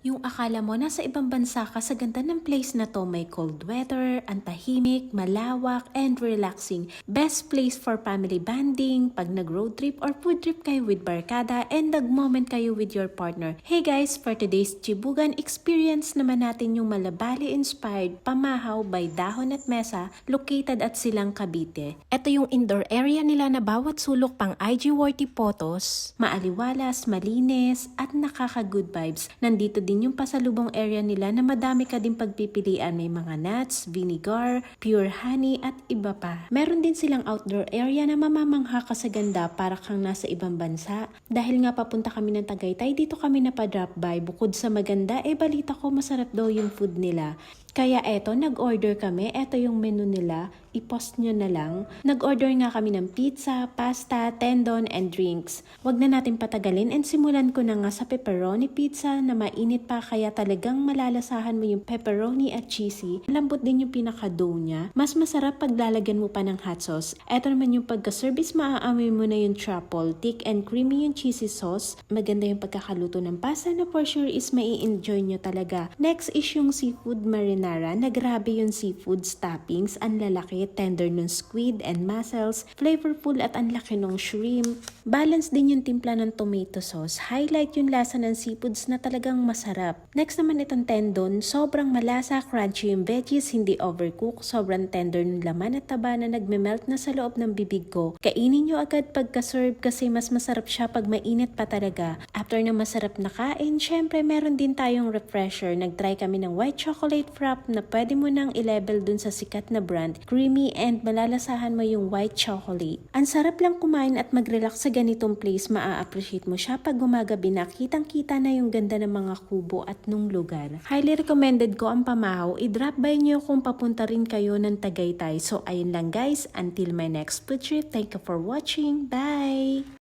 Yung akala mo nasa ibang bansa ka sa ganda ng place na to, may cold weather, ang tahimik, malawak, and relaxing. Best place for family bonding, pag nag-road trip or food trip kayo with barkada and nag-moment kayo with your partner. Hey guys, for today's Chibugan experience naman natin yung Malabali-inspired Pamahaw by Dahon at Mesa located at Silang Cavite. Ito yung indoor area nila na bawat sulok pang IG-worthy photos, maaliwalas, malinis, at nakaka-good vibes. Nandito din yung pasalubong area nila na madami ka din pagpipilian. May mga nuts, vinegar, pure honey at iba pa. Meron din silang outdoor area na mamamangha ka sa ganda para kang nasa ibang bansa. Dahil nga papunta kami ng Tagaytay, dito kami napadrop by. Bukod sa maganda, balita ko masarap daw yung food nila. Kaya eto, nag-order kami. Eto yung menu nila. I-post nyo na lang. Nag-order nga kami ng pizza, pasta, tendon, and drinks. Wag na natin patagalin and simulan ko na nga sa pepperoni pizza na mainit pa kaya talagang malalasahan mo yung pepperoni at cheesy. Lambot din yung pinaka-dough niya. Mas masarap pag lalagyan mo pa ng hot sauce. Eto naman yung pagka-service, maaamoy mo na yung truffle. Thick and creamy yung cheesy sauce. Maganda yung pagkakaluto ng pasta na for sure is mai-enjoy nyo talaga. Next is yung seafood marinara na grabe yung seafood toppings. Ang lalaki, tender ng squid and mussels, flavorful at ang laki ng shrimp. Balance din yung timpla ng tomato sauce. Highlight yung lasa ng seafoods na talagang masarap. Next naman itong tendon, sobrang malasa, crunchy yung veggies, hindi overcook, sobrang tender ng laman at taba na nagme-melt na sa loob ng bibig ko. Kainin nyo agad pagka-serve kasi mas masarap siya pag mainit pa talaga. After ng masarap na kain, syempre meron din tayong refresher. Nag-try kami ng white chocolate frap na pwede mo nang i-level dun sa sikat na brand. Creamy and malalasahan mo yung white chocolate. Ang sarap lang kumain at mag-relax sa ganitong place. Maa-appreciate mo siya pag gumagabi na kitang-kita na yung ganda ng mga kubo at nung lugar. Highly recommended ko ang Pamahaw. I-drop by nyo kung papunta rin kayo ng Tagaytay. So ayun lang guys, until my next food trip. Thank you for watching. Bye!